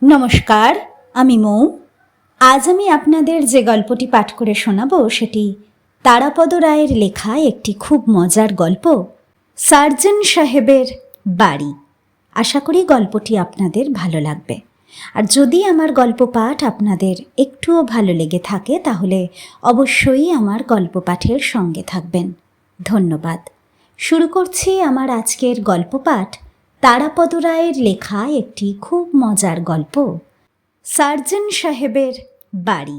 নমস্কার, আমি মৌ। আজ আমি আপনাদের যে গল্পটি পাঠ করে শোনাবো সেটি তারাপদ রায়ের লেখা একটি খুব মজার গল্প, সার্জন সাহেবের বাড়ি। আশা করি গল্পটি আপনাদের ভালো লাগবে। আর যদি আমার গল্প পাঠ আপনাদের একটুও ভালো লেগে থাকে তাহলে অবশ্যই আমার গল্প পাঠের সঙ্গে থাকবেন। ধন্যবাদ। শুরু করছি আমার আজকের গল্প পাঠ, তারাপদ রায়ের লেখা একটি খুব মজার গল্প, সার্জন সাহেবের বাড়ি।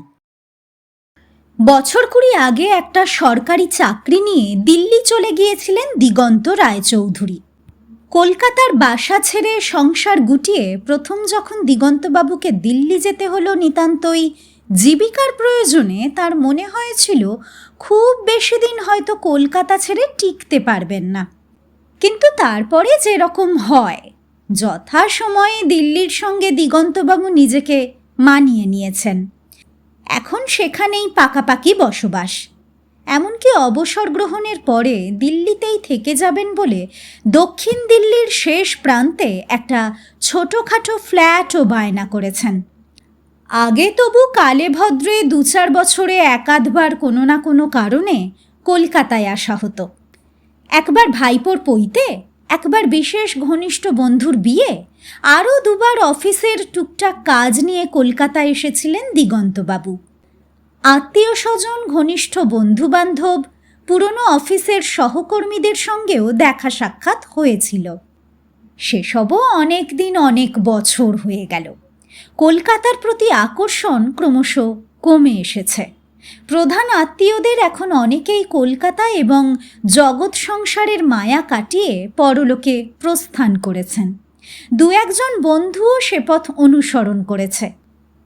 বছর 20 আগে একটা সরকারি চাকরি নিয়ে দিল্লি চলে গিয়েছিলেন দিগন্ত রায়চৌধুরী। কলকাতার বাসা ছেড়ে সংসার গুটিয়ে প্রথম যখন দিগন্তবাবুকে দিল্লি যেতে হলো নিতান্তই জীবিকার প্রয়োজনে, তার মনে হয়েছিল খুব বেশি দিন হয়তো কলকাতা ছেড়ে টিকতে পারবেন না। কিন্তু তারপরে যেরকম হয়, যথাসময়ে দিল্লির সঙ্গে দিগন্তবাবু নিজেকে মানিয়ে নিয়েছেন। এখন সেখানেই পাকাপাকি বসবাস। এমনকি অবসর গ্রহণের পরে দিল্লিতেই থেকে যাবেন বলে দক্ষিণ দিল্লির শেষ প্রান্তে একটা ছোটোখাটো ফ্ল্যাটও বায়না করেছেন। আগে তবু কালে ভদ্রে 2-4 বছরে একাধবার কোনো না কোনো কারণে কলকাতায় আসা হতো। একবার ভাইপোর পৈতে, একবার বিশেষ ঘনিষ্ঠ বন্ধুর বিয়ে, আরও 2বার অফিসের টুকটাক কাজ নিয়ে কলকাতায় এসেছিলেন দিগন্তবাবু। আত্মীয় স্বজন, ঘনিষ্ঠ বন্ধুবান্ধব, পুরনো অফিসের সহকর্মীদের সঙ্গেও দেখা সাক্ষাৎ হয়েছিল। সেসবও অনেক দিন, অনেক বছর হয়ে গেল। কলকাতার প্রতি আকর্ষণ ক্রমশ কমে এসেছে। প্রধান আত্মীয়দের এখন অনেকেই কলকাতা এবং জগৎ সংসারের মায়া কাটিয়ে পরলোকে প্রস্থান করেছেন। 2-1জন বন্ধুও সে পথ অনুসরণ করেছে।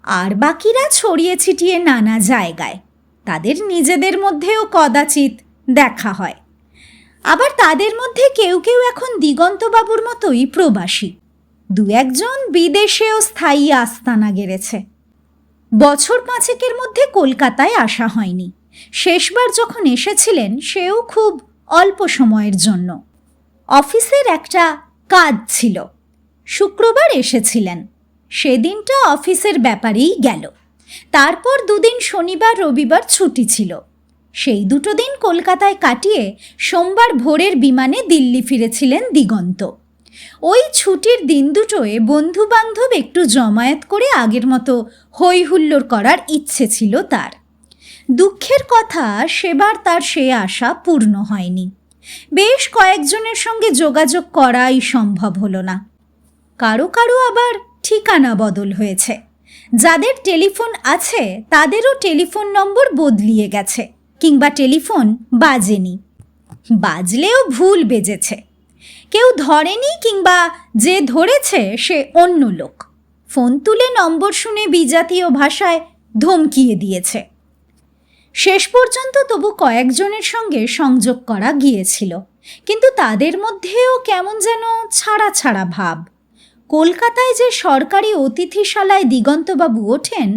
আর বাকিরা ছড়িয়ে ছিটিয়ে নানা জায়গায়। তাদের নিজেদের মধ্যেও কদাচিৎ দেখা হয়। আবার তাদের মধ্যে কেউ কেউ এখন দিগন্তবাবুর মতোই প্রবাসী। 2-1জন বিদেশেও স্থায়ী আস্তানা গেড়েছে। বছর 5-এর মধ্যে কলকাতায় আসা হয়নি। শেষবার যখন এসেছিলেন সেও খুব অল্প সময়ের জন্য। অফিসের একটা কাজ ছিল, শুক্রবার এসেছিলেন। সেদিনটা অফিসের ব্যাপারেই গেল। তারপর 2 দিন শনিবার রবিবার ছুটি ছিল। সেই 2 দিন কলকাতায় কাটিয়ে সোমবার ভোরের বিমানে দিল্লি ফিরেছিলেন দিগন্ত। ওই ছুটির দিন দুটোয় বন্ধু বান্ধব একটু জমায়েত করে আগের মতো হই হুল্লোড় করার ইচ্ছে ছিল তার। দুঃখের কথা, সেবার তার সে আশা পূর্ণ হয়নি। বেশ কয়েকজনের সঙ্গে যোগাযোগ করাই সম্ভব হলো না। কারো কারো আবার ঠিকানা বদল হয়েছে। যাদের টেলিফোন আছে তাদেরও টেলিফোন নম্বর বদলিয়ে গেছে, কিংবা টেলিফোন বাজেনি, বাজলেও ভুল বেজেছে। কেউ ধরেনি, কিংবা যে ধরেছে সে অন্য লোক। ফোন তুলে নম্বর শুনে বিজাতীয় ভাষায় ধমকিয়ে দিয়েছে। শেষ পর্যন্ত তবু কয়েকজনের সঙ্গে সংযোগ করা গিয়েছিল, কিন্তু তাদের মধ্যেও কেমন যেন ছাড়া ছাড়া ভাব। কলকাতায় যে সরকারি অতিথিশালায় দিগন্তবাবু ওঠেন,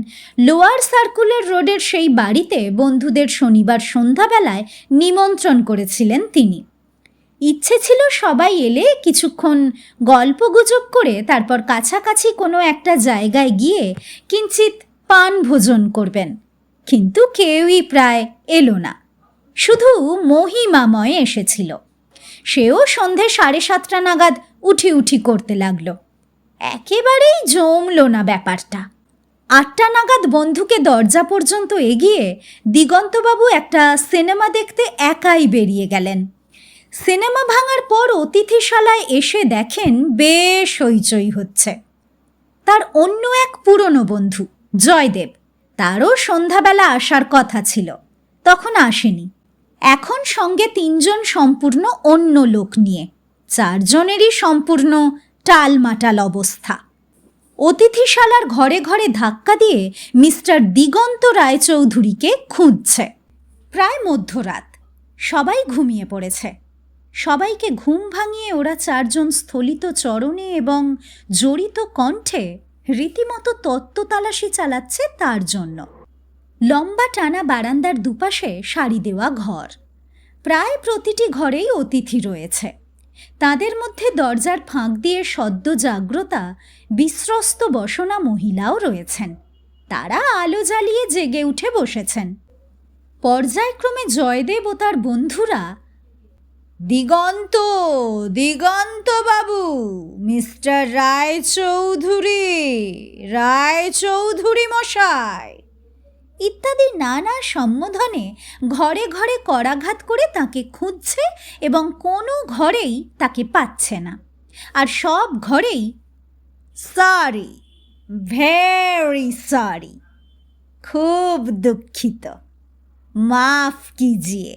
লোয়ার সার্কুলার রোডের সেই বাড়িতে বন্ধুদের শনিবার সন্ধ্যাবেলায় নিমন্ত্রণ করেছিলেন তিনি। ইচ্ছে ছিল সবাই এলে কিছুক্ষণ গল্পগুজব করে তারপর কাছাকাছি কোনো একটা জায়গায় গিয়ে কিঞ্চিত পান ভোজন করবেন। কিন্তু কেউই প্রায় এলো না। শুধু মহিমাময় এসেছিল। সেও সন্ধে 7:30 নাগাদ উঠি করতে লাগলো। একেবারেই জমল না ব্যাপারটা। 8টা নাগাদ বন্ধুকে দরজা পর্যন্ত এগিয়ে দিগন্তবাবু একটা সিনেমা দেখতে একাই বেরিয়ে গেলেন। সিনেমা ভাঙার পর অতিথিশালায় এসে দেখেন বেশ হইচই হচ্ছে। তার অন্য এক পুরনো বন্ধু জয়দেব, তারও সন্ধ্যাবেলা আসার কথা ছিল, তখন আসেনি। এখন সঙ্গে 3জন সম্পূর্ণ অন্য লোক নিয়ে, 4জনেরই সম্পূর্ণ টালমাটাল অবস্থা। অতিথিশালার ঘরে ঘরে ধাক্কা দিয়ে মিস্টার দিগন্ত রায়চৌধুরীকে খুঁজছে। প্রায় মধ্যরাত, সবাই ঘুমিয়ে পড়েছে। সবাইকে ঘুম ভাঙিয়ে ওরা 4জন স্থলিত চরণে এবং জড়িত কণ্ঠে রীতিমতো তত্ত্বতালাশি চালাচ্ছে তার জন্য। লম্বা টানা বারান্দার দুপাশে সারি দেওয়া ঘর। প্রায় প্রতিটি ঘরেই অতিথি রয়েছে। তাদের মধ্যে দরজার ফাঁক দিয়ে সদ্য জাগ্রতা বিশ্বস্ত বসনা মহিলাও রয়েছেন। তারা আলো জ্বালিয়ে জেগে উঠে বসেছেন। পর্যায়ক্রমে জয়দেব ও তার বন্ধুরা, দিগন্ত, দিগন্ত বাবু, মিস্টার রায়চৌধুরী মশাই ইত্যাদি নানা সম্বোধনে ঘরে ঘরে করাঘাত করে তাকে খুঁজছে এবং কোনো ঘরেই তাকে পাচ্ছে না। আর সব ঘরেই সরি, ভেরি সরি, খুব দুঃখিত, মাফ কিজিয়ে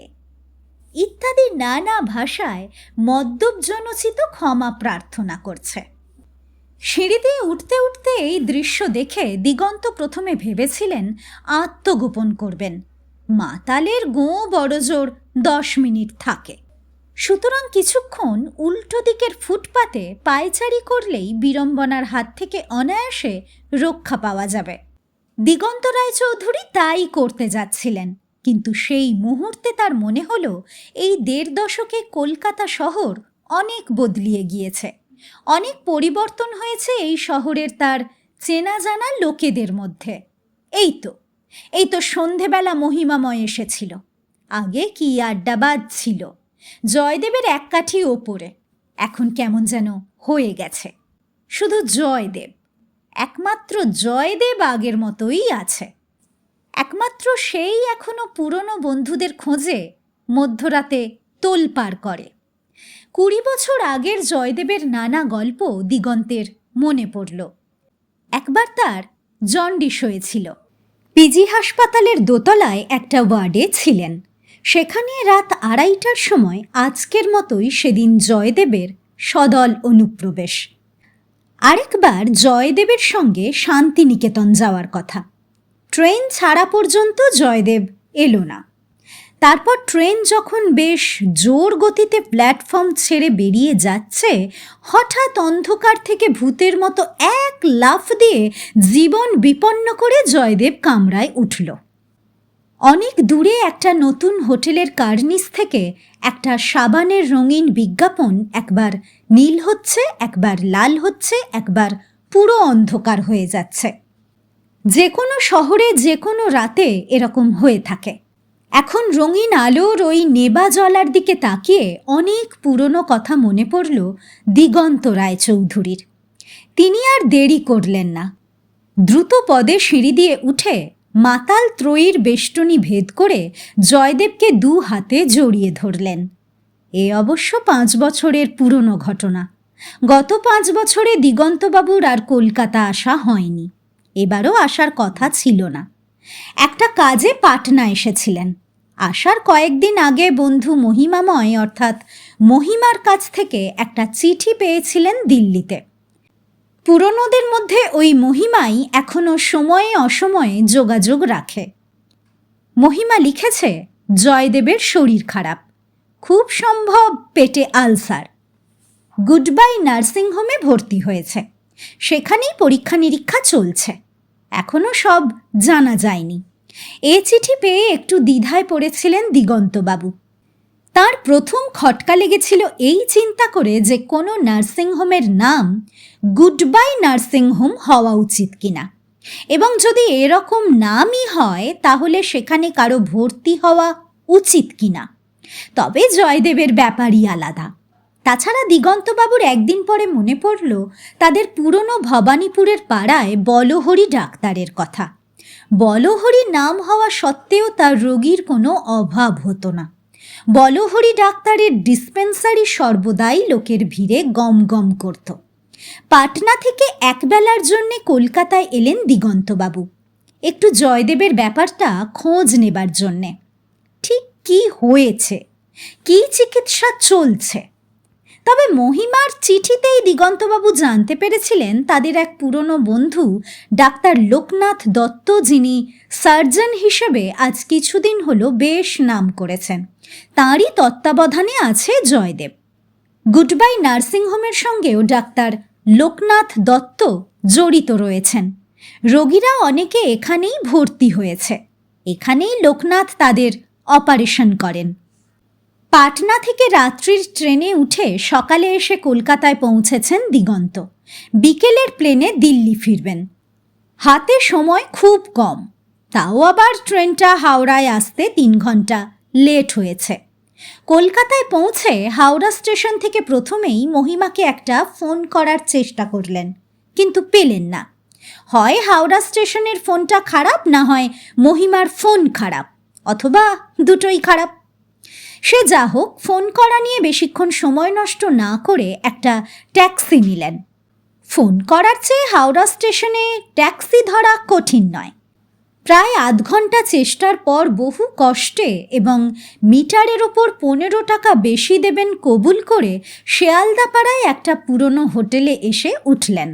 ইত্যাদি নানা ভাষায় মদ্যপজনচিত ক্ষমা প্রার্থনা করছে। সিঁড়ি দিয়ে উঠতে উঠতে এই দৃশ্য দেখে দিগন্ত প্রথমে ভেবেছিলেন আত্মগোপন করবেন। মাতালের গোঁ বড়জোর 10 মিনিট থাকে, সুতরাং কিছুক্ষণ উল্টো দিকের ফুটপাতে পায়চারি করলেই বিড়ম্বনার হাত থেকে অনায়াসে রক্ষা পাওয়া যাবে। দিগন্ত রায়চৌধুরী তাই করতে যাচ্ছিলেন, কিন্তু সেই মুহূর্তে তার মনে হলো এই 1.5 দশকে কলকাতা শহর অনেক বদলিয়ে গিয়েছে, অনেক পরিবর্তন হয়েছে এই শহরের তার চেনা জানা লোকেদের মধ্যে। এই তো সন্ধেবেলা মহিমাময় এসেছিল, আগে কি আড্ডাবাজ ছিল, জয়দেবের এক কাঠি ওপরে, এখন কেমন যেন হয়ে গেছে। শুধু জয়দেব, একমাত্র জয়দেব আগের মতোই আছে। একমাত্র সেই এখনো পুরনো বন্ধুদের খোঁজে মধ্যরাতে তোলপাড় করে। 20 বছর আগের জয়দেবের নানা গল্প দিগন্তের মনে পড়ল। একবার তার জন্ডিস হয়েছিল। পিজি হাসপাতালের দোতলায় একটা ওয়ার্ডে ছিলেন। সেখানে রাত 2:30টার সময় আজকের মতোই সেদিন জয়দেবের সদল অনুপ্রবেশ। আরেকবার জয়দেবের সঙ্গে শান্তিনিকেতন যাওয়ার কথা। ট্রেন ছাড়া পর্যন্ত জয়দেব এলো না। তারপর ট্রেন যখন বেশ জোর গতিতে প্ল্যাটফর্ম ছেড়ে বেরিয়ে যাচ্ছে, হঠাৎ অন্ধকার থেকে ভূতের মতো এক লাফ দিয়ে জীবন বিপন্ন করে জয়দেব কামরায় উঠল। অনেক দূরে একটা নতুন হোটেলের কার্নিস থেকে একটা সাবানের রঙিন বিজ্ঞাপন একবার নীল হচ্ছে, একবার লাল হচ্ছে, একবার পুরো অন্ধকার হয়ে যাচ্ছে। যে কোনো শহরে যে কোনো রাতে এরকম হয়ে থাকে। এখন রঙিন আলোর ওই নেবা জলার দিকে তাকিয়ে অনেক পুরনো কথা মনে পড়ল দিগন্ত রায়চৌধুরীর। তিনি আর দেরি করলেন না। দ্রুত পদে সিঁড়ি দিয়ে উঠে মাতাল ত্রয়ীর বেষ্টনী ভেদ করে জয়দেবকে 2 হাতে জড়িয়ে ধরলেন। এ অবশ্য 5 বছরের পুরনো ঘটনা। গত 5 বছরে দিগন্তবাবুর আর কলকাতা আসা হয়নি, এবারও আসার কথা ছিল না। একটা কাজে পাটনা এসেছিলেন। আসার কয়েকদিন আগে বন্ধু মহিমাময় অর্থাৎ মহিমার কাছ থেকে একটা চিঠি পেয়েছিলেন দিল্লিতে। পুরনোদের মধ্যে ওই মহিমাই এখনো সময়ে অসময়ে যোগাযোগ রাখে। মহিমা লিখেছে জয়দেবের শরীর খারাপ, খুব সম্ভব পেটে আলসার, গুড বাই নার্সিংহোমে ভর্তি হয়েছে, সেখানেই পরীক্ষা নিরীক্ষা চলছে, এখনো সব জানা যায়নি। এ চিঠি পেয়ে একটু দ্বিধায় পড়েছিলেন দিগন্তবাবু। তার প্রথম খটকা লেগেছিল এই চিন্তা করে যে কোনো নার্সিংহোমের নাম গুড বাই নার্সিংহোম হওয়া উচিত কিনা, এবং যদি এরকম নামই হয় তাহলে সেখানে কারো ভর্তি হওয়া উচিত কিনা। তবে জয়দেবের ব্যাপারই আলাদা। তাছাড়া দিগন্তবাবুর একদিন পরে মনে পড়ল তাদের পুরনো ভবানীপুরের পাড়ায় বলহরি ডাক্তারের কথা। বলহরি নাম হওয়া সত্ত্বেও তার রোগীর কোনো অভাব হতো না। বলহরি ডাক্তারের ডিসপেন্সারি সর্বদাই লোকের ভিড়ে গম গম করত। পাটনা থেকে একবেলার জন্যে কলকাতায় এলেন দিগন্তবাবু, একটু জয়দেবের ব্যাপারটা খোঁজ নেবার জন্যে। ঠিক কি হয়েছে, কি চিকিৎসা চলছে। তবে মহিমার চিঠিতেই দিগন্তবাবু জানতে পেরেছিলেন তাদের এক পুরনো বন্ধু ডাক্তার লোকনাথ দত্ত, যিনি সার্জন হিসেবে আজ কিছুদিন হলো বেশ নাম করেছেন, তাঁরই তত্ত্বাবধানে আছে জয়দেব। গুড বাই নার্সিংহোমের সঙ্গেও ডাক্তার লোকনাথ দত্ত জড়িত রয়েছেন। রোগীরা অনেকে এখানেই ভর্তি হয়েছে, এখানেই লোকনাথ তাদের অপারেশন করেন। পাটনা থেকে রাত্রির ট্রেনে উঠে সকালে এসে কলকাতায় পৌঁছেছেন দিগন্ত। বিকেলের প্লেনে দিল্লি ফিরবেন। হাতে সময় খুব কম, তাও আবার ট্রেনটা হাওড়ায় আসতে 3 ঘন্টা লেট হয়েছে। কলকাতায় পৌঁছে হাওড়া স্টেশন থেকে প্রথমেই মহিমাকে একটা ফোন করার চেষ্টা করলেন, কিন্তু পেলেন না। হয় হাওড়া স্টেশনের ফোনটা খারাপ, না হয় মহিমার ফোন খারাপ, অথবা দুটোই খারাপ। সে যা হোক, ফোন করা নিয়ে বেশিক্ষণ সময় নষ্ট না করে একটা ট্যাক্সি নিলেন। ফোন করার চেয়ে হাওড়া স্টেশনে ট্যাক্সি ধরা কঠিন নয়। প্রায় আধ ঘন্টা চেষ্টার পর বহু কষ্টে এবং মিটারের ওপর 15 টাকা বেশি দেবেন কবুল করে শেয়ালদাপাড়ায় একটা পুরনো হোটেলে এসে উঠলেন।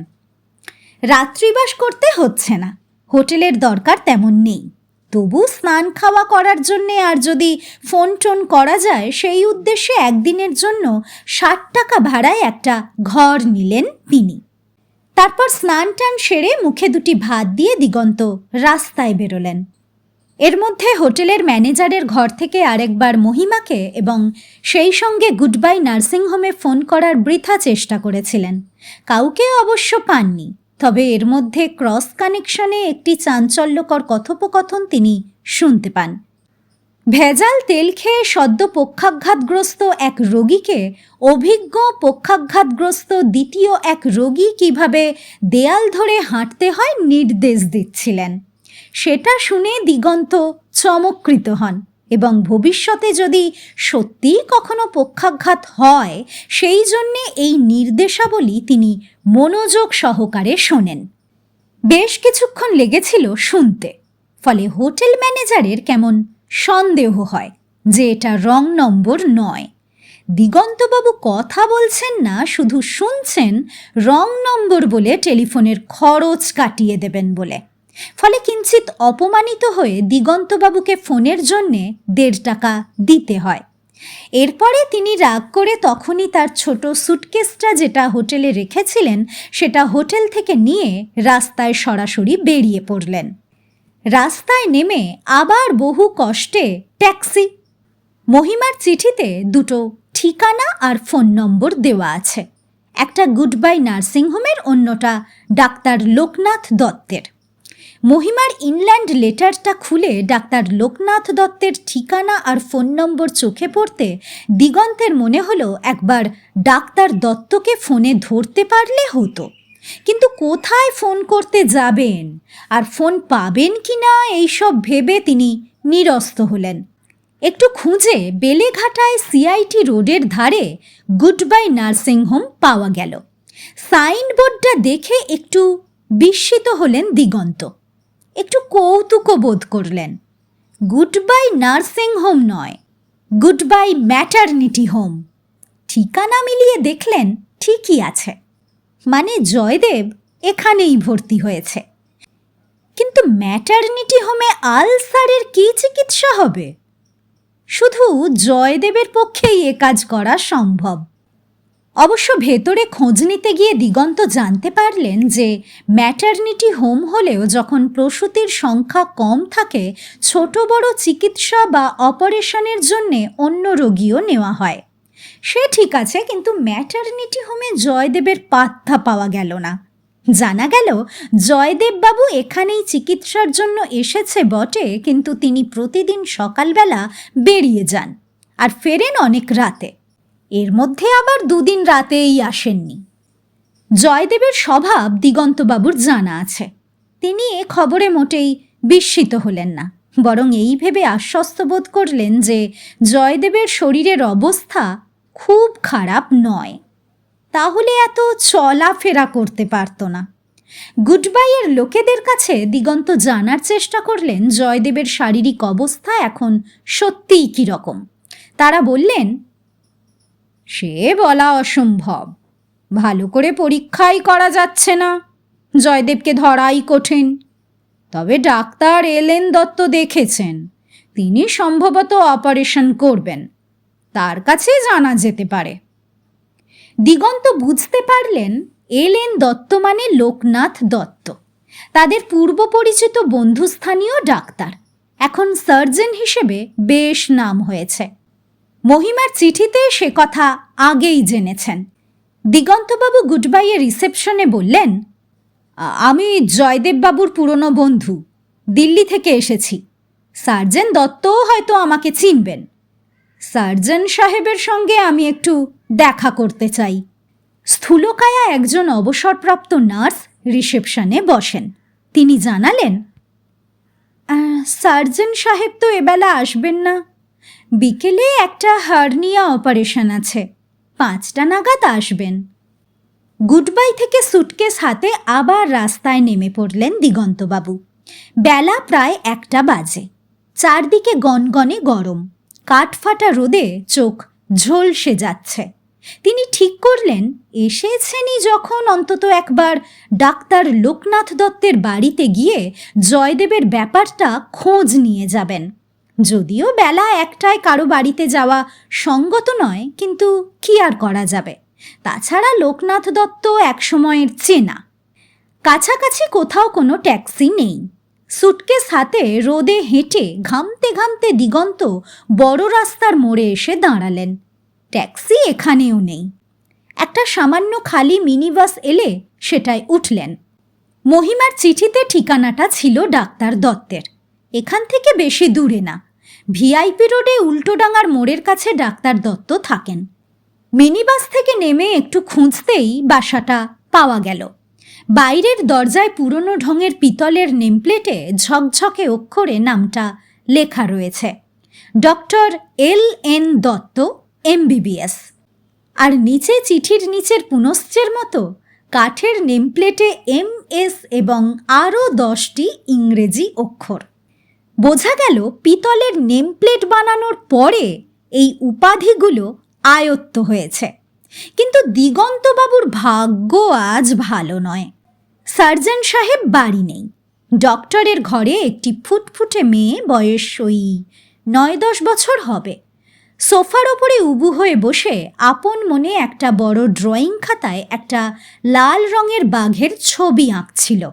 রাত্রিবাস করতে হচ্ছে না, হোটেলের দরকার তেমন নেই, তবু স্নান খাওয়া করার জন্যে আর যদি ফোন টোন করা যায় সেই উদ্দেশ্যে একদিনের জন্য 60 টাকা ভাড়ায় একটা ঘর নিলেন তিনি। তারপর স্নান টান সেরে মুখে 2টি ভাত দিয়ে দিগন্ত রাস্তায় বেরোলেন। এর মধ্যে হোটেলের ম্যানেজারের ঘর থেকে আরেকবার মহিমাকে এবং সেই সঙ্গে গুড বাই নার্সিংহোমে ফোন করার বৃথা চেষ্টা করেছিলেন। কাউকে অবশ্য পাননি, তবে এর মধ্যে ক্রস কানেকশনে একটি চাঞ্চল্যকর কথোপকথন তিনি শুনতে পান। ভেজাল তেল খেয়ে সদ্য পক্ষাঘাতগ্রস্ত এক রোগীকে অভিজ্ঞ পক্ষাঘাতগ্রস্ত দ্বিতীয় এক রোগী কিভাবে দেয়াল ধরে হাঁটতে হয় নির্দেশ দিচ্ছিলেন। সেটা শুনে দিগন্ত চমৎকৃত হন এবং ভবিষ্যতে যদি সত্যিই কখনো পক্ষাঘাত হয় সেই জন্যে এই নির্দেশাবলী তিনি মনোযোগ সহকারে শোনেন। বেশ কিছুক্ষণ লেগেছিল শুনতে, ফলে হোটেল ম্যানেজারের কেমন সন্দেহ হয় যে এটা রং নম্বর নয়। দিগন্তবাবু কথা বলছেন না, শুধু শুনছেন রং নম্বর বলে টেলিফোনের খরচ কাটিয়ে দেবেন বলে। ফলে কিঞ্চিত অপমানিত হয়ে দিগন্তবাবুকে ফোনের জন্যে 1.5 টাকা দিতে হয়। এরপরে তিনি রাগ করে তখনই তার ছোট সুটকেসটা যেটা হোটেলে রেখেছিলেন সেটা হোটেল থেকে নিয়ে রাস্তায় সরাসরি বেরিয়ে পড়লেন। রাস্তায় নেমে আবার বহু কষ্টে ট্যাক্সি। মহিমার চিঠিতে 2টো ঠিকানা আর ফোন নম্বর দেওয়া আছে, একটা গুড বাই নার্সিংহোমের, অন্যটা ডাক্তার লোকনাথ দত্তের। মহিমার ইনল্যান্ড লেটারটা খুলে ডাক্তার লোকনাথ দত্তের ঠিকানা আর ফোন নম্বর চোখে পড়তে দিগন্তের মনে হলো একবার ডাক্তার দত্তকে ফোনে ধরতে পারলে হতো। কিন্তু কোথায় ফোন করতে যাবেন আর ফোন পাবেন কি না এইসব ভেবে তিনি নিরস্ত হলেন। একটু খুঁজে বেলেঘাটায় সিআইটি রোডের ধারে গুড বাই নার্সিংহোম পাওয়া গেল। সাইনবোর্ডটা দেখে একটু বিস্মিত হলেন দিগন্ত, একটু কৌতুকও বোধ করলেন। গুড বাই নার্সিংহোম নয়, গুড বাই ম্যাটারনিটি হোম। ঠিকানা মিলিয়ে দেখলেন ঠিকই আছে, মানে জয়দেব এখানেই ভর্তি হয়েছে। কিন্তু ম্যাটারনিটি হোমে আলসারের কি চিকিৎসা হবে? শুধু জয়দেবের পক্ষেই এ কাজ করা সম্ভব। অবশ্য ভেতরে খোঁজ নিতে গিয়ে দিগন্ত জানতে পারলেন যে ম্যাটারনিটি হোম হলেও যখন প্রসূতির সংখ্যা কম থাকে ছোট বড় চিকিৎসা বা অপারেশনের জন্যে অন্য রোগীও নেওয়া হয়। সে ঠিক আছে, কিন্তু ম্যাটারনিটি হোমে জয়দেবের পাত্তা পাওয়া গেল না। জানা গেল জয়দেববাবু এখানেই চিকিৎসার জন্য এসেছে বটে, কিন্তু তিনি প্রতিদিন সকালবেলা বেরিয়ে যান আর ফেরেন অনেক রাতে। এর মধ্যে আবার 2 দিন রাতেই আসেননি। জয়দেবের স্বভাব দিগন্তবাবুর জানা আছে। তিনি এ খবরে মোটেই বিস্মিত হলেন না, বরং এই ভেবে আশ্বস্ত বোধ করলেন যে জয়দেবের শরীরের অবস্থা খুব খারাপ নয়, তাহলে এত চলাফেরা করতে পারত না। গুডবাইয়ের লোকেদের কাছে দিগন্ত জানার চেষ্টা করলেন জয়দেবের শারীরিক অবস্থা এখন সত্যিই কীরকম। তারা বললেন, সে বলা অসম্ভব, ভালো করে পরীক্ষাই করা যাচ্ছে না, জয়দেবকে ধরাই কঠিন। তবে ডাক্তার এলেন দত্ত দেখেছেন, তিনি সম্ভবত অপারেশন করবেন, তার কাছে জানা যেতে পারে। দিগন্ত বুঝতে পারলেন এলেন দত্ত মানে লোকনাথ দত্ত, তাদের পূর্ব পরিচিত বন্ধুস্থানীয় ডাক্তার, এখন সার্জন হিসেবে বেশ নাম হয়েছে। মহিমার চিঠিতে সে কথা আগেই জেনেছেন। দিগন্তবাবু গুডবাইয়ে রিসেপশনে বললেন, আমি জয়দেববাবুর পুরনো বন্ধু, দিল্লি থেকে এসেছি। সার্জেন দত্তও হয়তো আমাকে চিনবেন। সার্জন সাহেবের সঙ্গে আমি একটু দেখা করতে চাই। স্থূলকায়া একজন অবসরপ্রাপ্ত নার্স রিসেপশনে বসেন। তিনি জানালেন, সার্জন সাহেব তো এবেলা আসবেন না। বিকেলে একটা হার্নিয়া অপারেশন আছে, 5টা নাগাদ আসবেন। গুডবাই থেকে সুটকেস হাতে আবার রাস্তায় নেমে পড়লেন দিগন্তবাবু। বেলা প্রায় 1টা বাজে। চারদিকে গনগনে গরম, কাঠফাটা রোদে চোখ ঝলসে যাচ্ছে। তিনি ঠিক করলেন, এসেছেনই যখন অন্তত একবার ডাক্তার লোকনাথ দত্তের বাড়িতে গিয়ে জয়দেবের ব্যাপারটা খোঁজ নিয়ে যাবেন। যদিও বেলা 1টায় কারো বাড়িতে যাওয়া সঙ্গত নয়, কিন্তু কি আর করা যাবে। তাছাড়া লোকনাথ দত্ত একসময়ের চেনা। কাছাকাছি কোথাও কোনো ট্যাক্সি নেই। সুটকেস হাতে রোদে হেঁটে ঘামতে ঘামতে দিগন্ত বড় রাস্তার মোড়ে এসে দাঁড়ালেন। ট্যাক্সি এখানেও নেই। একটা সামান্য খালি মিনি বাস এলে সেটায় উঠলেন। মহিমার চিঠিতে ঠিকানাটা ছিল ডাক্তার দত্তের। এখান থেকে বেশি দূরে না। ভিআইপি রোডে উল্টোডাঙার মোড়ের কাছে ডাক্তার দত্ত থাকেন। মিনি বাস থেকে নেমে একটু খুঁজতেই বাসাটা পাওয়া গেল। বাইরের দরজায় পুরনো ঢঙের পিতলের নেমপ্লেটে ঝকঝকে অক্ষরে নামটা লেখা রয়েছে, ডক্টর L.N. দত্ত, MBBS। আর নিচে চিঠির নিচের পুনশ্চের মতো কাঠের নেমপ্লেটে MS এবং আরও 10টি ইংরেজি অক্ষর। বোঝা গেল পিতলের নেমপ্লেট বানানোর পরে এই উপাধিগুলো আয়ত্ত হয়েছে। কিন্তু দিগন্তবাবুর ভাগ্য আজ ভালো নয়। সার্জন সাহেব বাড়ি নেই। ডক্টরের ঘরে একটি ফুটফুটে মেয়ে, বয়স ওই 9-10 বছর হবে। সোফার ওপরে উবু হয়ে বসে আপন মনে একটা বড় ড্রয়িং খাতায় একটা লাল রঙের বাঘের ছবি আঁকছিল।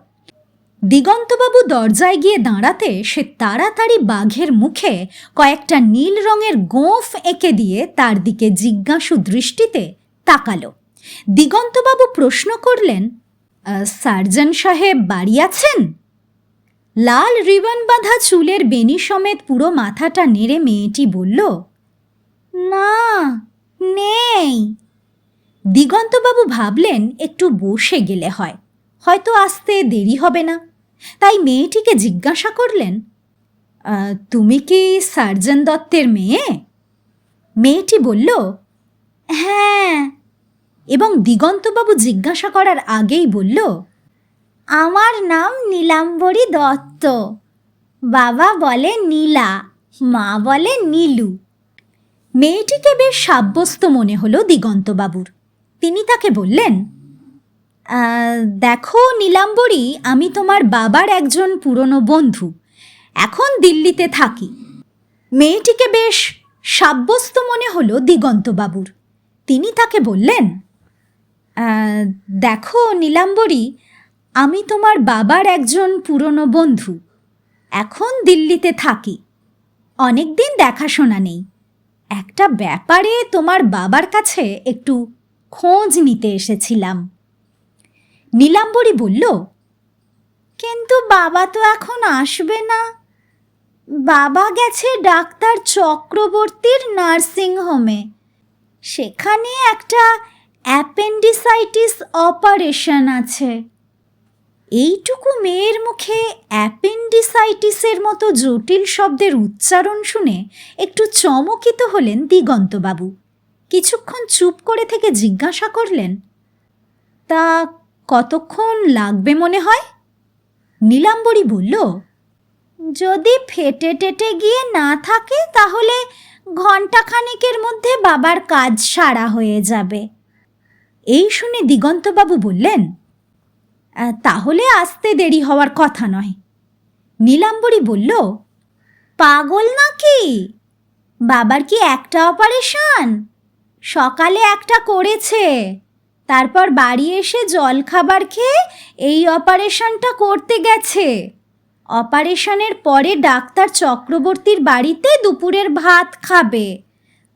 দিগন্তবাবু দরজায় গিয়ে দাঁড়াতে সে তাড়াতাড়ি বাঘের মুখে কয়েকটা নীল রঙের গোঁফ এঁকে দিয়ে তার দিকে জিজ্ঞাসু দৃষ্টিতে তাকালো। দিগন্তবাবু প্রশ্ন করলেন, সার্জন সাহেব বাড়ি আছেন? লাল রিবন বাঁধা চুলের বেনি সমেত পুরো মাথাটা নেড়ে মেয়েটি বলল, না, নেই। দিগন্তবাবু ভাবলেন একটু বসে গেলে হয়, হয়তো আসতে দেরি হবে না। তাই মেয়েটিকে জিজ্ঞাসা করলেন, তুমি কি সার্জন দত্তের মেয়ে? মেয়েটি বলল, হ্যাঁ। এবং দিগন্তবাবু জিজ্ঞাসা করার আগেই বলল, আমার নাম নীলাম্বরী দত্ত। বাবা বলে নীলা, মা বলে নীলু। মেয়েটিকে বেশ সাব্যস্ত মনে হলো দিগন্তবাবুর। তিনি তাকে বললেন, দেখো নীলাম্বরী, আমি তোমার বাবার একজন পুরনো বন্ধু, এখন দিল্লিতে থাকি। মেয়েটিকে বেশ সাব্যস্ত মনে হলো দিগন্তবাবুর। তিনি তাকে বললেন, দেখো নীলাম্বরী, আমি তোমার বাবার একজন পুরনো বন্ধু, এখন দিল্লিতে থাকি। অনেক দিন দেখাশোনা নেই। একটা ব্যাপারে তোমার বাবার কাছে একটু খোঁজ নিতে এসেছিলাম। নীলাম্বরী বলল, কিন্তু বাবা তো এখন আসবে না। বাবা গেছে ডাক্তার চক্রবর্তীর নার্সিং হোমে। সেখানে একটা অ্যাপেন্ডিসাইটিস অপারেশন আছে। এইটুকু মেয়ের মুখে অ্যাপেন্ডিসাইটিসের মতো জটিল শব্দের উচ্চারণ শুনে একটু চমকিত হলেন দিগন্তবাবু। কিছুক্ষণ চুপ করে থেকে জিজ্ঞাসা করলেন, তা কতক্ষণ লাগবে মনে হয়? নীলাম্বরী বলল, যদি ফেটে টেটে গিয়ে না থাকে তাহলে ঘণ্টাখানেকের মধ্যে বাবার কাজ সারা হয়ে যাবে। এই শুনে দিগন্তবাবু বললেন, তাহলে আসতে দেরি হওয়ার কথা নয়। নীলাম্বরী বলল, পাগল নাকি? বাবার কি একটা অপারেশন? সকালে একটা করেছে, তারপর বাড়ি এসে জল খাবার খেয়ে এই অপারেশনটা করতে গেছে। অপারেশনের পরে ডাক্তার চক্রবর্তীর বাড়িতে দুপুরের ভাত খাবে,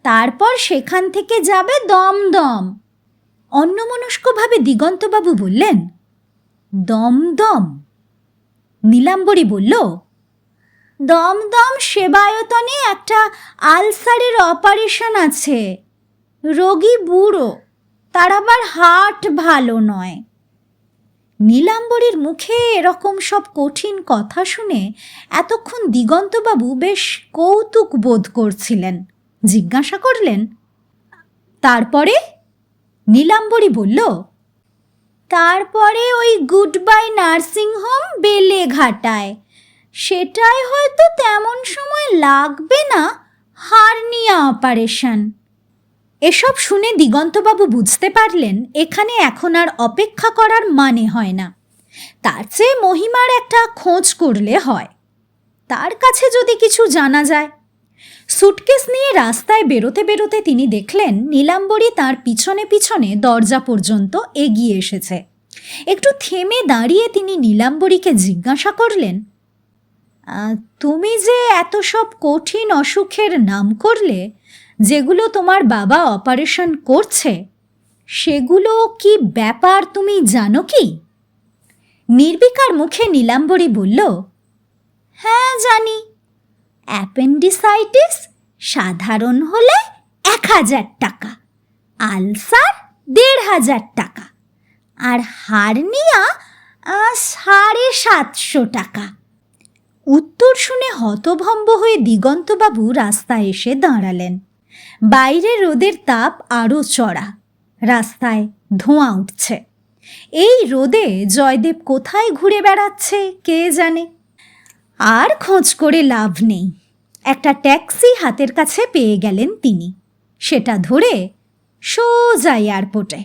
তারপর সেখান থেকে যাবে দমদম। অন্যমনস্কভাবে দিগন্তবাবু বললেন, দমদম? নীলাম্বরী বলল, দমদম সেবায়তনে একটা আলসারের অপারেশন আছে। রোগী বুড়ো, তার আবার হার্ট ভালো নয়। নীলাম্বরীর মুখে এরকম সব কঠিন কথা শুনে এতক্ষণ দিগন্তবাবু বেশ কৌতুক বোধ করছিলেন। জিজ্ঞাসা করলেন, তারপরে? নীলাম্বরী বলল, তারপরে ওই গুড বাই নার্সিংহোম বেলেঘাটায়। সেটাই হয়তো তেমন সময় লাগবে না, হার্নিয়া অপারেশন। এসব শুনে দিগন্তবাবু বুঝতে পারলেন এখানে এখন আর অপেক্ষা করার মানে হয় না। তার চেয়ে মহিমার একটা খোঁজ করলে হয়, তার কাছে যদি কিছু জানা যায়। সুটকেস নিয়ে রাস্তায় বেরোতে বেরোতে তিনি দেখলেন নীলাম্বরী তার পিছনে পিছনে দরজা পর্যন্ত এগিয়ে এসেছে। একটু থেমে দাঁড়িয়ে তিনি নীলাম্বরীকে জিজ্ঞাসা করলেন, তুমি যে এত সব কঠিন অসুখের নাম করলে, যেগুলো তোমার বাবা অপারেশন করছে, সেগুলো কি ব্যাপার তুমি জানো কি? নির্বিকার মুখে নীলাম্বরী বলল, হ্যাঁ জানি। অ্যাপেন্ডিসাইটিস সাধারণ হলে 1000 টাকা, আলসার 1500 টাকা, আর হার্নিয়া 750 টাকা। উত্তর শুনে হতভম্ব হয়ে দিগন্তবাবু রাস্তায় এসে দাঁড়ালেন। বাইরে রোদের তাপ আরও চড়া, রাস্তায় ধোঁয়া উঠছে। এই রোদে জয়দেব কোথায় ঘুরে বেড়াচ্ছে কে জানে। আর খোঁজ করে লাভ নেই। একটা ট্যাক্সি হাতের কাছে পেয়ে গেলেন তিনি। সেটা ধরে সোজা এয়ারপোর্টে।